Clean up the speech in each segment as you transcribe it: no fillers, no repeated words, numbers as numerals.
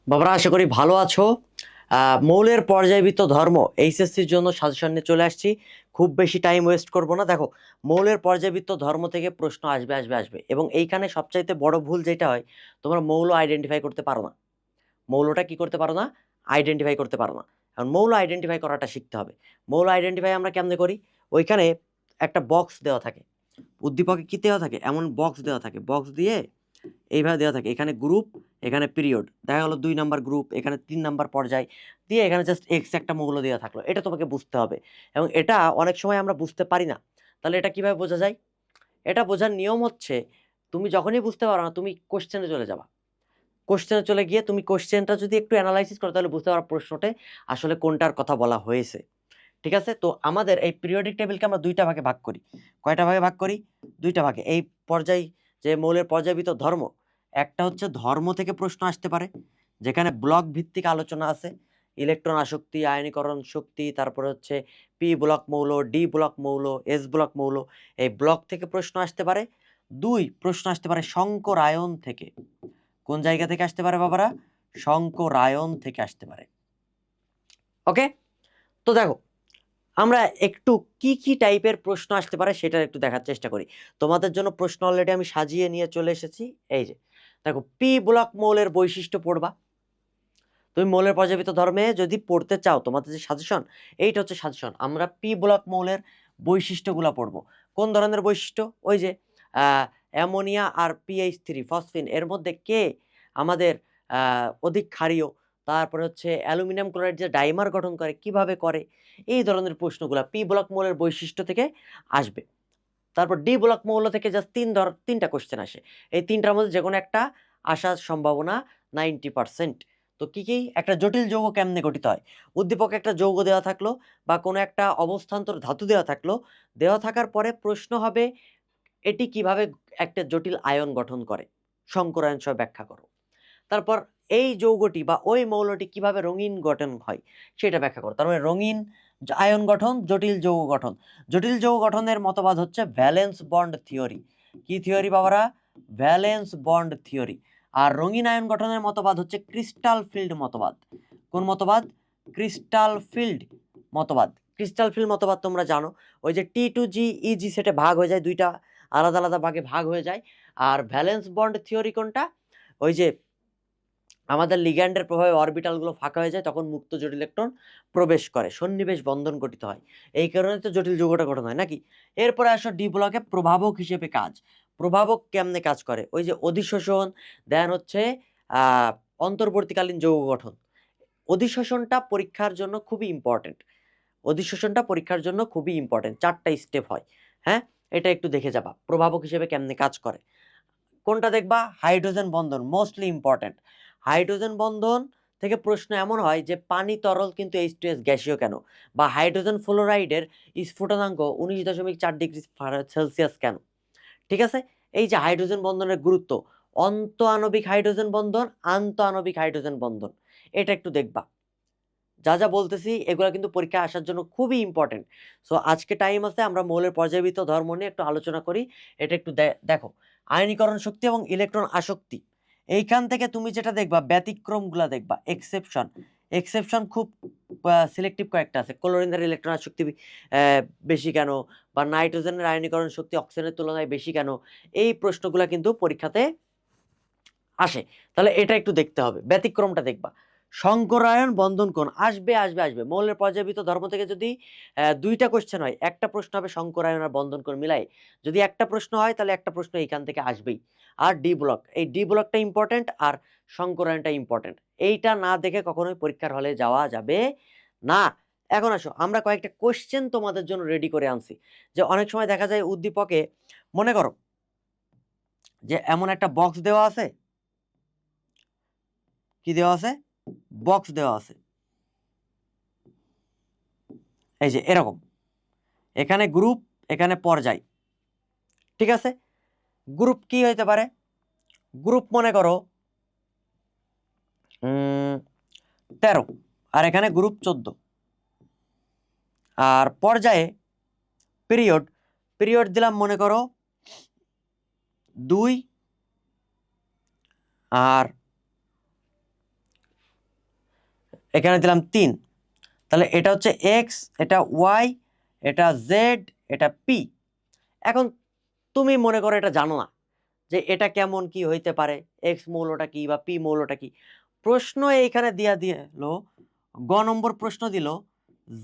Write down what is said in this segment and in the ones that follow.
বাবারা আশা করি ভালো আছো। মৌলের পর্যায়বৃত্ত ধর্ম এইচএসসির জন্য সাজেশন নিয়ে চলে আসছি। খুব বেশি টাইম ওয়েস্ট করব না। দেখো, মৌলের পর্যায়বৃত্ত ধর্ম থেকে প্রশ্ন আসবে আসবে আসবে, এবং এইখানে সবচাইতে বড় ভুল যেটা হয়, তোমরা মৌল আইডেন্টিফাই করতে পারো না। মৌলটা কি করতে পারো না? আইডেন্টিফাই করতে পারো না। কারণ মৌল আইডেন্টিফাই করাটা শিখতে হবে। মৌল আইডেন্টিফাই আমরা কেমনে করি? ওইখানে একটা বক্স দেওয়া থাকে, উদ্দীপকে কি দেওয়া থাকে, এমন বক্স দেওয়া থাকে, বক্স দিয়ে এইভাবে দেওয়া থাকে, এখানে গ্রুপ, এখানে পিরিয়ড, দেখা গেলো 2 নাম্বার গ্রুপ, এখানে 3 নাম্বার পর্যায় দিয়ে, এখানে জাস্ট এক্স একটা মৌল দেওয়া থাকলো। এটা তোমাকে বুঝতে হবে, এবং এটা অনেক সময় আমরা বুঝতে পারি না। তাহলে এটা কিভাবে বোঝা যায়? এটা বোঝার নিয়ম হচ্ছে, তুমি যখনই বুঝতে পারো না, তুমি কোশ্চেনে চলে যাবা। কোশ্চেনে চলে গিয়ে তুমি কোশ্চেনটা যদি একটু অ্যানালাইসিস করো, তাহলে বুঝতে পারো প্রশ্নতে আসলে কোনটার কথা বলা হয়েছে। ঠিক আছে? তো আমাদের এই পিরিয়ডিক টেবিলকে আমরা 2টা ভাগে ভাগ করি। কয়টা ভাগে ভাগ করি? 2টা ভাগে। এই পর্যায়, যে মৌলের পর্যায়বৃত্ত ধর্ম, একটা হচ্ছে ধর্ম থেকে প্রশ্ন আসতে পারে, যেখানে ব্লক ভিত্তিক আলোচনা আছে, ইলেকট্রন আসক্তি, আয়নীকরণ শক্তি, তারপরে হচ্ছে পি ব্লক মৌল, ডি ব্লক মৌল, এস ব্লক মৌল, এই ব্লক থেকে প্রশ্ন আসতে পারে। 2, প্রশ্ন আসতে পারে সংকরায়ন থেকে। কোন জায়গা থেকে আসতে পারে বাবারা? সংকরায়ন থেকে আসতে পারে। ওকে, তো দেখো, আমরা একটু কি কি টাইপের প্রশ্ন আসতে পারে সেটা একটু দেখার চেষ্টা করি। তোমাদের জন্য প্রশ্ন অলরেডি আমি সাজিয়ে নিয়ে চলে এসেছি। এই যে দেখো, পি ব্লক মৌলের বৈশিষ্ট্য পড়বা। তুমি মৌলের পর্যাবৃত্ত ধর্মে যদি পড়তে চাও, তোমাদের যে সাজেশন, এইটা হচ্ছে সাজেশন। আমরা পি ব্লক মৌলের বৈশিষ্ট্যগুলো পড়বো। কোন ধরনের বৈশিষ্ট্য? ওই যে অ্যামোনিয়া আর PH3 ফসফিন, এর মধ্যে কে আমাদের অধিক ক্ষারীয়, তারপরে হচ্ছে অ্যালুমিনিয়াম ক্লোরাইড যে ডাইমার গঠন করে, কিভাবে করে, এই ধরনের প্রশ্নগুলো পি ব্লক মৌলের বৈশিষ্ট্য থেকে আসবে। তারপর ডি ব্লক মৌল থেকে জাস্ট 3টা কোশ্চেন আসে। এই 3টার মধ্যে যে কোনো একটা আসার সম্ভাবনা 90%। তো কি কি? একটা জটিল যৌগ কেমনে গঠিত হয়, উদ্দীপকে একটা যৌগ দেওয়া থাকলো বা কোনো একটা অবস্থান্তর ধাতু দেওয়া থাকলো, দেওয়া থাকার পরে প্রশ্ন হবে এটি কিভাবে একটা জটিল আয়ন গঠন করে, সংকরায়ন সহ ব্যাখ্যা করো। তারপর এই যৌগটি বা ওই মৌলটি কিভাবে রঙিন গঠন হয় সেটা ব্যাখ্যা করো। তার মানে রঙিন আয়ন গঠন, জটিল যৌগ গঠন। জটিল যৌগ গঠনের মতবাদ হচ্ছে ভ্যালেন্স বন্ড থিওরি। কি থিওরি বাবারা? Valence bond theory. আর রঙিন আয়ন গঠনের মতবাদ হচ্ছে ক্রিস্টাল ফিল্ড মতবাদ। কোন মতবাদ? ক্রিস্টাল ফিল্ড মতবাদ। ক্রিস্টাল ফিল্ড মতবাদ তোমরা জানো, ওই যে T2G সেটে ভাগ হয়ে যায়, 2টা আলাদা আলাদা ভাগে ভাগ হয়ে যায়। আর ভ্যালেন্স বন্ড থিওরি কোনটা? ওই যে আমাদের লিগ্যান্ডের প্রভাবে অরবিটালগুলো ফাঁকা হয়ে যায়, তখন মুক্ত জটিল ইলেকট্রন প্রবেশ করে, সন্নিবেশ বন্ধন গঠিত হয়। এই কারণে তো জটিল যৌগটা গঠন হয় নাকি। এরপরে আসো ডি ব্লকে প্রভাবক হিসেবে কাজ। প্রভাবক কেমনে কাজ করে? ওই যে অধিশোষণ, দেন হচ্ছে আহ অন্তর্বর্তীকালীন যৌগ গঠন। অধিশোষণটা পরীক্ষার জন্য খুবই ইম্পর্টেন্ট। অধিশোষণটা পরীক্ষার জন্য খুবই ইম্পর্টেন্ট, 4টা স্টেপ হয়। হ্যাঁ, এটা একটু দেখে যাবা প্রভাবক হিসেবে কেমনে কাজ করে। কোনটা দেখবা? হাইড্রোজেন বন্ধন, মোস্টলি ইম্পর্টেন্ট। হাইড্রোজেন বন্ধন থেকে প্রশ্ন এমন হয় যে পানি তরল কিন্তু H2S গ্যাসীয় কেন, বা হাইড্রোজেন ফ্লোরাইডের স্ফুটনাঙ্ক 19.4 ডিগ্রি সেলসিয়াস কেন। ঠিক আছে? এই যে হাইড্রোজেন বন্ধনের গুরুত্ব, অন্ত আণবিক হাইড্রোজেন বন্ধন, আন্ত আণবিক হাইড্রোজেন বন্ধন, এটা একটু দেখবা। যা যা বলতেছি এগুলো কিন্তু পরীক্ষায় আসার জন্য খুবই ইম্পর্টেন্ট। সো আজকে টাইম আছে, আমরা মৌলের পর্যায়বৃত্ত ধর্ম নিয়ে একটু আলোচনা করি। এটা একটু দেখো, আয়নীকরণ শক্তি এবং ইলেকট্রন আসক্তি। এইখান থেকে তুমি যেটা দেখবা, ব্যতিক্রমগুলা দেখবা, এক্সেপশন। এক্সেপশন খুব সিলেক্টিভ কয়েকটা আছে। ক্লোরিনের ইলেকট্রন আসক্তি বেশি কেন, বা নাইট্রোজেনের আয়নীকরণ শক্তি অক্সিজেনের তুলনায় বেশি কেন, এই প্রশ্নগুলা কিন্তু পরীক্ষাতে আসে। তাহলে এটা একটু দেখতে হবে, ব্যতিক্রমটা দেখবা। সংকরায়ন বন্ধন কোণ আসবে আসবে আসবে। মৌলের পর্যায়বৃত্ত ধর্ম থেকে যদি 2টা কোশ্চেন হয়, একটা প্রশ্ন হবে সংকরায়ন আর বন্ধন কোণ মিলাই। যদি একটা প্রশ্ন হয়, তাহলে একটা প্রশ্ন এইখান থেকে আসবেই। আর ডি ব্লক, এই ডি ব্লকটা ইম্পর্টেন্ট, আর সংকরায়নটা ইম্পর্টেন্ট। এইটা না দেখে কখনোই পরীক্ষার হলে যাওয়া যাবে না। এখন আসো, আমরা কয়েকটা কোশ্চেন তোমাদের জন্য রেডি করে আনছি। যে অনেক সময় দেখা যায় উদ্দীপকে, মনে করো যে এমন একটা বক্স দেওয়া আছে, কি দেওয়া আছে? বক্স দেওয়া আছে, এই যে এরকম, এখানে গ্রুপ, এখানে পর্যায়। ঠিক আছে? গ্রুপ কি হইতে পারে? গ্রুপ মনে করো 13, আর এখানে গ্রুপ 14। আর পর্যায়ে পিরিয়ড, পিরিয়ড দিলাম মনে করো 2 আর এখানে দিলাম 3, তাহলে এটা হচ্ছে এক্স, এটা ওয়াই, এটা জেড, এটা পি। এখন তুমি মনে করো এটা জানো না যে এটা কেমন কি হইতে পারে, এক্স মৌলটা কি বা পি মৌলটা কি। প্রশ্ন এইখানে দিল, গ নম্বর প্রশ্ন দিল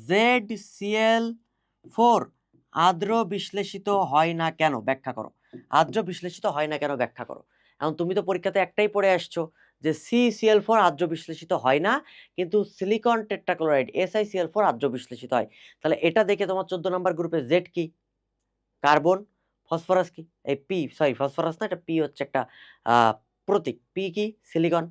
ZCl4 আর্দ্র বিশ্লেষিত হয় না কেন, ব্যাখ্যা করো। আর্দ্র বিশ্লেষিত হয় না কেন ব্যাখ্যা করো। এখন তুমি তো পরীক্ষাতে একটাই পড়ে আসছো যে CCl4 আর্দ্র বিশ্লেষিত হয় না, কিন্তু সিলিকন টেট্রাক্লোরাইড SiCl4 আর্দ্র বিশ্লেষিত হয়। তাহলে এটা দেখে তোমার 14 নম্বর গ্রুপে জেড কি, কার্বন। ফসফরাস কি, এই পি, সরি ফসফরাস না, এটা পি হচ্ছে একটা প্রতীক, পি কি, সিলিকন।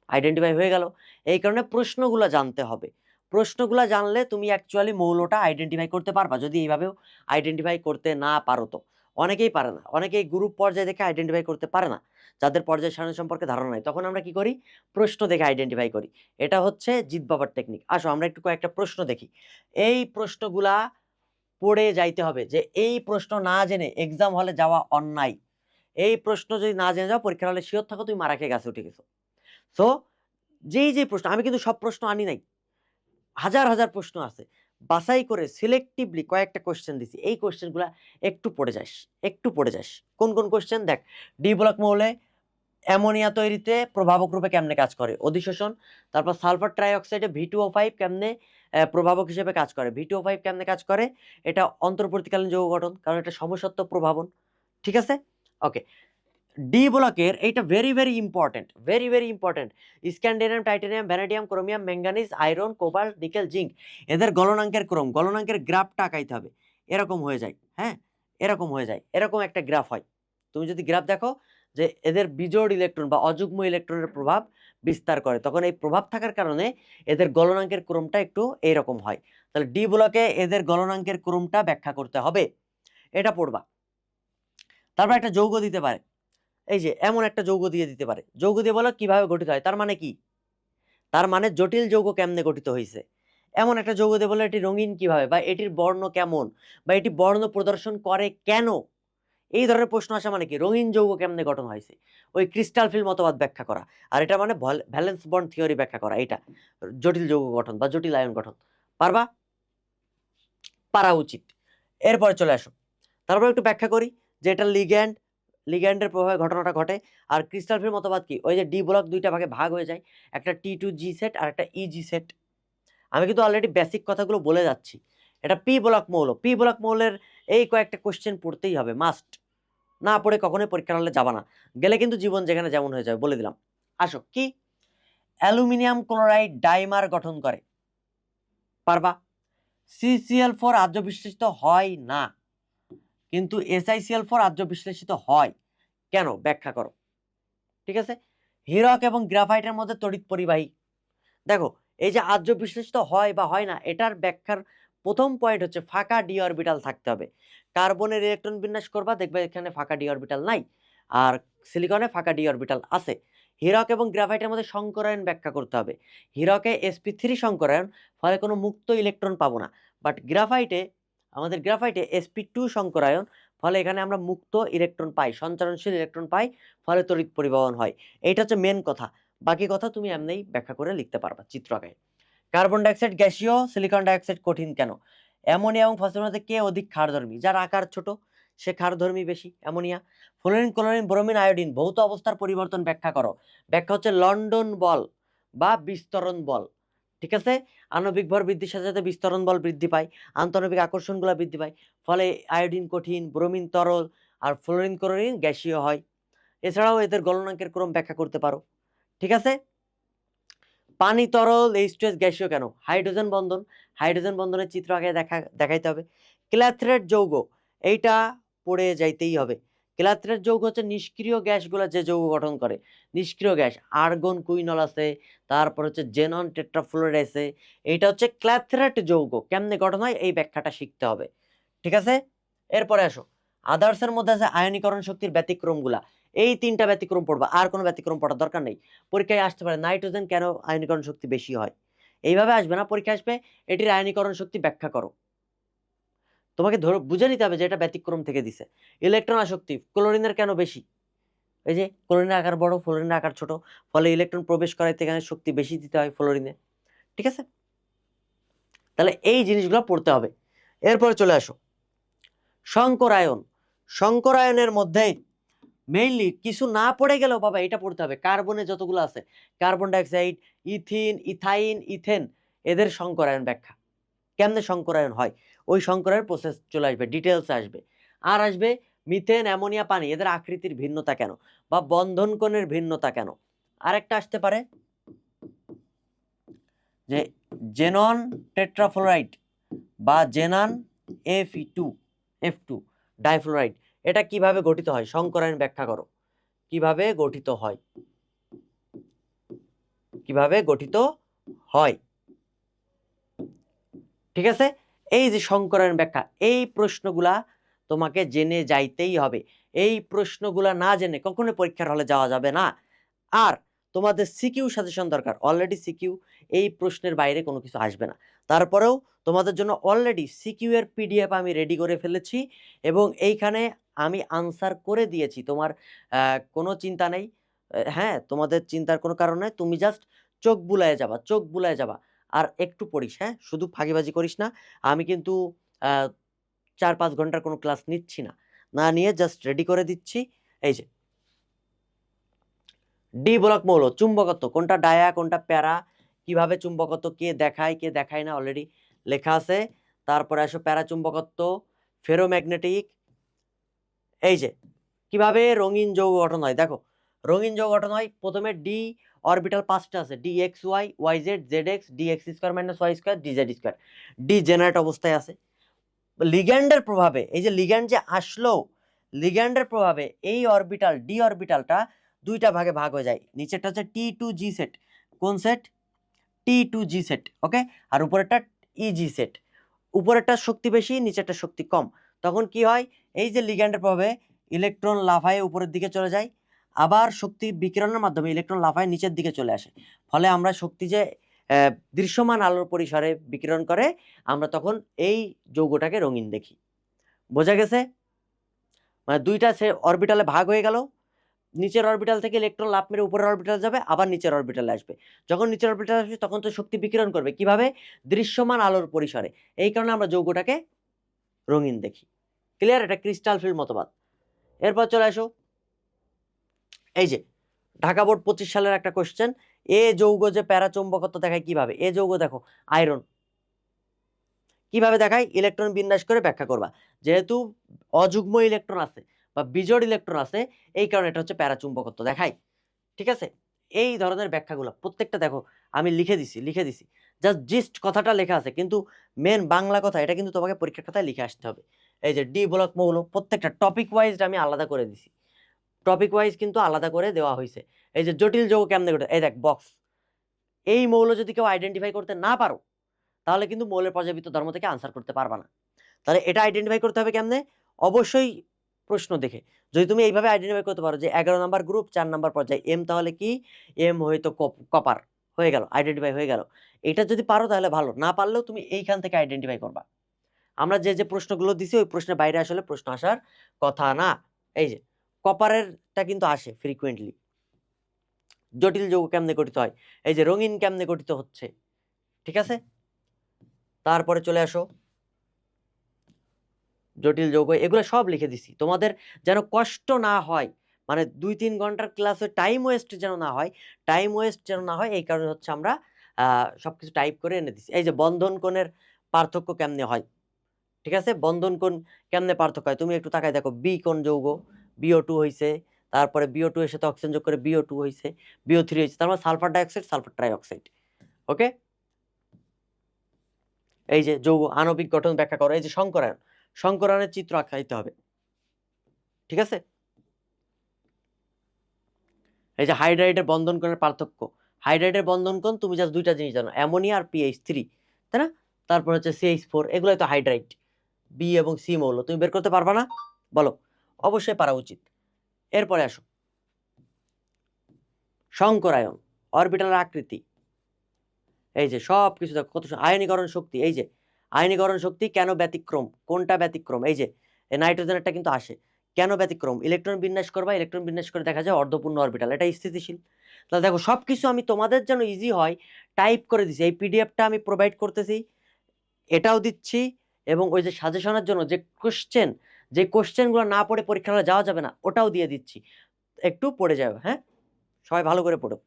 আইডেন্টিফাই হয়ে গেল। এই কারণে প্রশ্নগুলো জানতে হবে। প্রশ্নগুলো জানলে তুমি অ্যাকচুয়ালি মৌলটা আইডেন্টিফাই করতে পারবা, যদি এইভাবেও আইডেন্টিফাই করতে না পারো। তো অনেকেই পারে না, অনেকেই গ্রুপ পর্যায়ে দেখে আইডেন্টিফাই করতে পারে না, যাদের পর্যায় সারণী সম্পর্কে ধারণা নাই। তখন আমরা কি করি, প্রশ্ন দেখে আইডেন্টিফাই করি। এটা হচ্ছে জিত বাবার টেকনিক। আসো আমরা একটু কয়েকটা প্রশ্ন দেখি। এই প্রশ্নগুলা পড়ে যাইতে হবে, যে এই প্রশ্ন না জেনে এক্সাম হলে যাওয়া অন্যায়। এই প্রশ্ন যদি না জেনে যাও পরীক্ষার হলে শিওর থাকো তুমি মারা খেয়ে গাছে উঠে গেছো। সো যেই প্রশ্ন, আমি কিন্তু সব প্রশ্ন আনি নাই, হাজার হাজার প্রশ্ন আছে, বাছাই করে সিলেক্টিভলি কয়েকটা কোশ্চেন দিছি। এই কোশ্চেনগুলো একটু পড়ে যাস, একটু পড়ে যাস। কোন কোন কোশ্চেন দেখ, ডি ব্লক মৌলে অ্যামোনিয়া তৈরিতে প্রভাবক রূপে কেমনে কাজ করে, অধিশোষণ। তারপর সালফার ট্রাইঅক্সাইডে V2O5 কেমনে প্রভাবক হিসেবে কাজ করে, V2O5 কেমনে কাজ করে, এটা অন্তর্বর্তীকালীন যৌগ গঠন, কারণ এটা সমসত্ব প্রভাবন। ঠিক আছে, ওকে। ডি ব্লকের এইটা very very important, very very important. Scandium, titanium, vanadium, chromium, manganese, iron, cobalt, nickel, zinc, এদের গলনাঙ্কের ক্রম, গলনাঙ্কের গ্রাফটা আঁকাইতে হবে। এরকম হয়ে যায়, হ্যাঁ, এরকম হয়ে যায়, এরকম একটা গ্রাফ হয়। তুমি যদি গ্রাফ দেখো যে এদের বিজোড় ইলেকট্রন বা অযুগ্ম ইলেকট্রনের প্রভাব বিস্তার করে, তখন এই প্রভাব থাকার কারণে এদের গলনাঙ্কের ক্রমটা একটু এইরকম হয়। তাহলে ডি ব্লকে এদের গলনাঙ্কের ক্রমটা ব্যাখ্যা করতে হবে, এটা পড়বা। তারপর একটা যৌগ দিতে পারে, এই যে এমন একটা যৌগ দিয়ে দিতে পারে, যৌগ দিয়ে বলো কিভাবে গঠিত হয়, তার মানে কি, তার মানে জটিল যৌগ কেমনে গঠিত হয়েছে। এমন একটা যৌগ দিয়ে বলে এটি রঙিন কিভাবে, বা এটির বর্ণ কেমন, বা এটি বর্ণ প্রদর্শন করে কেন। এই ধরনের প্রশ্ন আসা মানে কি, রঙিন যৌগ কেমনে গঠন হয়েছে, ওই ক্রিস্টাল ফিল মতবাদ ব্যাখ্যা করা। আর এটা মানে ভ্যালেন্স বন্ড থিওরি ব্যাখ্যা করা, এটা জটিল যৌগ গঠন বা জটিল আয়ন গঠন। পারবা, পারা উচিত। এরপরে চলে আসো, তারপর একটু ব্যাখ্যা করি যে এটা লিগ্যান্ড, লিগ্যান্ডের প্রভাবে ঘটনাটা ঘটে। আর ক্রিস্টাল ফিল মতবাদ কি, ওই যে ডি ব্লক দুইটা ভাগে ভাগ হয়ে যায়, একটা T2G সেট আর একটা EG সেট। আমি কিন্তু অলরেডি বেসিক কথাগুলো বলে যাচ্ছি। এটা পি ব্লক মৌল, পি ব্লক মৌলের এই কয়েকটা কোশ্চেন পড়তেই হবে, মাস্ট। না পড়ে কখনোই পরীক্ষার হলে যাবা না, গেলে কিন্তু জীবন যেখানে যেমন হয়ে যাবে, বলে দিলাম। আসো, কি, অ্যালুমিনিয়াম ক্লোরাইড ডাইমার গঠন করে, পারবা। CCl4 আর্দ্র বিশ্লেষিত হয় না, কিন্তু SiCl4 আর্দ্র বিশ্লেষিত হয় কেন, ব্যাখ্যা করো। ঠিক আছে, হীরক এবং গ্রাফাইটের মধ্যে তড়িৎ পরিবাহী। দেখো, এই যে আর্দ্র বিশ্লেষিত হয় বা হয় না, এটার ব্যাখ্যার প্রথম পয়েন্ট হচ্ছে ফাঁকা ডি অরবিটাল থাকতে হবে। কার্বনের ইলেকট্রন বিন্যাস করবা, দেখবে এখানে ফাঁকা ডি অরবিটাল নাই, আর সিলিকনে ফাঁকা ডি অরবিটাল আছে। হীরক এবং গ্রাফাইটের মধ্যে সংকরায়ন ব্যাখ্যা করতে হবে। হীরকে sp3 সংকরায়ন, ফলে কোনো মুক্ত ইলেকট্রন পাবো না। বাট গ্রাফাইটে, আমাদের গ্রাফাইটে sp2 সংকরায়ন, ফলে এখানে আমরা মুক্ত ইলেকট্রন পাই, সঞ্চারণশীল ইলেকট্রন পাই, ফলে তড়িৎ পরিবহন হয়। এইটা হচ্ছে মেন কথা। বাকি কথা তুমি এমনিই ব্যাখ্যা করে লিখতে পারবা চিত্র আঁকায়। কার্বন ডাইঅক্সাইড গ্যাসীয়, সিলিকন ডাইঅক্সাইড কঠিন কেন। অ্যামোনিয়া এবং ফসফরাসের মধ্যে কে অধিক ক্ষারধর্মী, যার আকার ছোট সে ক্ষারধর্মী বেশি, ammonia. Fluorine, chlorine, bromine, iodine ভৌত অবস্থার পরিবর্তন ব্যাখ্যা করো। ব্যাখ্যা হচ্ছে লন্ডন বল বা বিস্তরণ বল। ঠিক আছে, আণবিক ভর বৃদ্ধির সাথে সাথে বিস্তরণ বল বৃদ্ধি পায়, আন্তঃনবিক আকর্ষণগুলো বৃদ্ধি পায়, ফলে আয়োডিন কঠিন, ব্রোমিন তরল, আর ফ্লোরিন ক্লোরিন গ্যাসীয় হয়। এছাড়াও এদের গলনাঙ্কের ক্রম ব্যাখ্যা করতে পারো। ঠিক আছে, পানি তরল, H2S গ্যাসীয় কেন, হাইড্রোজেন বন্ধন, হাইড্রোজেন বন্ধনের চিত্র আগে দেখাইতে হবে। ক্ল্যাথরেট যৌগ, এইটা পড়ে যাইতেই হবে। ক্ল্যাথরেট যৌগ হচ্ছে নিষ্ক্রিয় গ্যাসগুলো যে যৌগ গঠন করে, নিষ্ক্রিয় গ্যাস, আর্গন কুইনল আছে, তারপর হচ্ছে জেনন টেট্রাফ্লোরাইড আছে, এইটা হচ্ছে ক্ল্যাথরেট যৌগ। কেমনে গঠন হয় এই ব্যাখ্যাটা শিখতে হবে। ঠিক আছে, এরপরে আসো, আদার্সের মধ্যে আছে আয়নীকরণ শক্তির ব্যতিক্রমগুলা। এই তিনটা ব্যতিক্রম পড়বা, আর কোনো ব্যতিক্রম পড়ার দরকার নেই। পরীক্ষায় আসতে পারে নাইট্রোজেন কেন আয়নীকরণ শক্তি বেশি হয়, এইভাবে আসবে না, পরীক্ষা আসবে এটির আয়নীকরণ শক্তি ব্যাখ্যা করো। তোমাকে ধরো বুঝে নিতে হবে যে এটা ব্যতিক্রম থেকে দিছে। ইলেকট্রন আসক্তি, ক্লোরিনের কেন বেশি, এই যে ক্লোরিনের আকার বড়, ফ্লোরিনের আকার ছোট, ফলে ইলেকট্রন প্রবেশ করাইতে এখানে শক্তি বেশি দিতে হয় ফ্লোরিনে। ঠিক আছে, তাহলে এই জিনিসগুলো পড়তে হবে। এরপরে চলে আসো সংকরায়ন। সংকরায়নের মধ্যে মেইনলি কিছু না পড়ে গেলেও বাবা এটা পড়তে হবে, কার্বনে যতগুলো আছে, carbon dioxide, ethene, ethyne, ethane, এদের সংকরায়ন ব্যাখ্যা, কেমনে সংকরায়ন হয়, ওই সংকরায়ন প্রসেস চলে আসবে, ডিটেলস আসবে। আর আসবে মিথেন, অ্যামোনিয়া, পানি, এদের আকৃতির ভিন্নতা কেন বা বন্ধন কোণের ভিন্নতা কেন। আরেকটা আসতে পারে যে জেনন টেট্রাফ্লোরাইড বা জেনান Fe2F2 ডাইফ্লোরাইড, এটা কিভাবে গঠিত হয়, সংকরায়ন ব্যাখ্যা করো, কিভাবে গঠিত হয়, কিভাবে গঠিত হয়। ঠিক আছে, এই যে সংকরায়ন ব্যাখ্যা, এই প্রশ্নগুলা তোমাকে জেনে যাইতেই হবে। এই প্রশ্নগুলা না জেনে কখনো পরীক্ষার হলে যাওয়া যাবে না। আর তোমাদের সিকিউ সাজেশন দরকার, অলরেডি সিকিউ এই প্রশ্নের বাইরে কোনো কিছু আসবে না, তারপরেও তোমাদের জন্য অলরেডি সিকিউ এর পিডিএফ আমি রেডি করে ফেলেছি এবং এইখানে আমি আনসার করে দিয়েছি, তোমার কোনো চিন্তা নেই। হ্যাঁ, তোমাদের চিন্তার কোনো কারণ নেই, তুমি জাস্ট চোখ বুলায় যাবা, চোখ বুলায় যাবা আর একটু পড়িস। হ্যাঁ, শুধু ফাঁকিবাজি করিস না। আমি কিন্তু 4-5 ঘন্টার কোনো ক্লাস নিচ্ছি না, না নিয়ে জাস্ট রেডি করে দিচ্ছি। এই যে ডি ব্লক মৌল চুম্বকত্ব, কোনটা ডায়া কোনটা প্যারা, কিভাবে চুম্বকত্ব কে দেখায় কে দেখায় না অলরেডি লেখা আছে। তারপরে আসো প্যারা চুম্বকত্ব, ফেরোম্যাগনেটিক, এই যে কিভাবে রঙিন যৌগ গঠন হয়। দেখো রঙিন যৌগ গঠন হয়, প্রথমে ডি অরবিটাল 5টা আছে, D X Y, Y Z, Z X, D X square minus Y square, D Z square, degenerate অবস্থায় আছে। লিগ্যান্ডের প্রভাবে, এই যে লিগ্যান্ড যে আসলো, লিগ্যান্ডের প্রভাবে এই অরবিটাল ডি অরবিটালটা দুইটা ভাগে ভাগ হয়ে যায়, নিচেরটা হচ্ছে T2G সেট, কোন সেট, T2G সেট, ওকে, আর উপরেরটা ইজি সেট, উপরেরটা শক্তি বেশি নিচেরটা শক্তি কম। তখন কি হয়, এই যে লিগ্যান্ডের প্রভাবে ইলেকট্রন লাফায় উপরের দিকে চলে যায়, আবার শক্তি বিকিরণের মাধ্যমে ইলেকট্রন লাফায় নিচের দিকে চলে আসে, ফলে আমরা শক্তি যে দৃশ্যমান আলোর পরিসরে বিকিরণ করে, আমরা তখন এই যৌগটাকে রঙিন দেখি। বোঝা গেছে, মানে দুইটা সে অরবিটালে ভাগ হয়ে গেল, নিচের অরবিটাল থেকে ইলেকট্রন লাফ মেরে উপরের অরবিটাল যাবে, আবার নিচের অরবিটালে আসবে। যখন নিচের অরবিটালে আসবে তখন তো শক্তি বিকিরণ করবে, কিভাবে, দৃশ্যমান আলোর পরিসরে, এই কারণে আমরা যৌগটাকে রঙিন দেখি। ক্লিয়ার, এটা ক্রিস্টাল ফিল্ড মতবাদ। এরপর চলে আসো এই যে ঢাকা বোর্ড 25 সালের একটা কোশ্চেন, এ যৌগ যে প্যারাচুম্বকত্ব দেখায় কিভাবে, এ যৌগ দেখো আয়রন, কিভাবে দেখায়, ইলেকট্রন বিন্যাস করে ব্যাখ্যা করবা। যেহেতু অযুগ্ম ইলেকট্রন আছে বা বিজোড় ইলেকট্রন আছে, এই কারণে এটা হচ্ছে প্যারাচুম্বকত্ব দেখায়। ঠিক আছে, এই ধরনের ব্যাখ্যাগুলো প্রত্যেকটা দেখো আমি লিখে দিছি, জাস্ট জিস্ট কথাটা লেখা আছে, কিন্তু মেন বাংলা কথা এটা কিন্তু তোমাকে পরীক্ষার খাতায় লিখে আসতে হবে। এই যে ডি ব্লক মৌল, প্রত্যেকটা টপিক ওয়াইজ আমি আলাদা করে দিছি, টপিক ওয়াইজ কিন্তু আলাদা করে দেওয়া হয়েছে। এই যে জটিল যৌগ কেমনে ঘটে, এই দেখ বক্স, এই মৌল যদি কেউ আইডেন্টিফাই করতে না পারো তাহলে কিন্তু মৌলের পর্যাবৃত্ত ধর্ম থেকে আনসার করতে পারবা না। তাহলে এটা আইডেন্টিফাই করতে হবে কেমনে, অবশ্যই প্রশ্ন দেখে। যদি তুমি এইভাবে আইডেন্টিফাই করতে পারো যে 11 নম্বর গ্রুপ 4 নম্বর পর্যায়ে এম, তাহলে কি এম হয়তো কপার, হয়ে গেল, আইডেন্টিফাই হয়ে গেল। এটা যদি পারো তাহলে ভালো, না পারলেও তুমি এইখান থেকে আইডেন্টিফাই করবা। আমরা যে যে প্রশ্নগুলো দিছি ওই প্রশ্নের বাইরে আসলে প্রশ্ন আসার কথা না। এই যে কপারেরটা কিন্তু আসে ফ্রিকুয়েন্টলি। জটিল যৌগ কেমনে গঠিত হয়, এই যে রঙিন কেমনে গঠিত হচ্ছে। ঠিক আছে, তারপরে চলে আসো জটিল যৌগ, এগুলো সব লিখে দিছি, তোমাদের যেন কষ্ট না হয়, মানে 2-3 ঘন্টার ক্লাসে টাইম ওয়েস্ট যেন না হয়, এই কারণে হচ্ছে আমরা সবকিছু টাইপ করে এনে দিছি। এই যে বন্ধন কোণের পার্থক্য কেমনে হয়, ঠিক আছে, বন্ধন কোণ কেমনে পার্থক্য হয়, তুমি একটু তাকায় দেখো, বি কোণ যৌগ BO2 হয়েছে, তারপরে BO2 এর সাথে অক্সিজেন যোগ করে BO2 হয়েছে, BO3 হয়েছে, তার মানে সালফার ডাইঅক্সাইড, সালফার ট্রাইঅক্সাইড। ওকে, এই যে যৌগ আণবিক গঠন ব্যাখ্যা করো, এই যে সংকরায়ন, সংকরায়নের চিত্র আঁকাইতে হবে। ঠিক আছে, এই যে হাইড্রাইডের বন্ধন কোণের পার্থক্য, হাইড্রাইডের বন্ধন কোণ তুমি জাস্ট দুইটা জিনিস জানো, অ্যামোনিয়া আর PH3, তাই না, তারপর হচ্ছে CH4, এগুলোই তো হাইড্রাইড, বি এবং সি মৌল, তুমি বের করতে পারবা না, বলো, অবশ্যই পারা উচিত। এরপরে আসো সংকরায়ন, অরবিটালের আকৃতি, এই যে সব কিছু দেখো কত, আয়নীকরণ শক্তি, এই যে আয়নীকরণ শক্তি কেন ব্যতিক্রম, কোনটা ব্যতিক্রম, এই যে নাইট্রোজেনেরটা কিন্তু আসে, কেন ব্যতিক্রম, ইলেকট্রন বিন্যাস করবা, ইলেকট্রন বিন্যাস করে দেখা যায় অর্ধপূর্ণ অরবিটাল, এটা স্থিতিশীল, তাহলে দেখো সব কিছু আমি তোমাদের যেন ইজি হয় টাইপ করে দিছি, এই পিডিএফটা আমি প্রোভাইড করতেছি, এটাও দিচ্ছি, এবং ওই যে সাজেশনের জন্য যে কোশ্চেনগুলো না পড়ে পরীক্ষা হলে যাওয়া যাবে না ওটাও দিয়ে দিচ্ছি, একটু পড়ে যাবে। হ্যাঁ, সবাই ভালো করে পড়ো।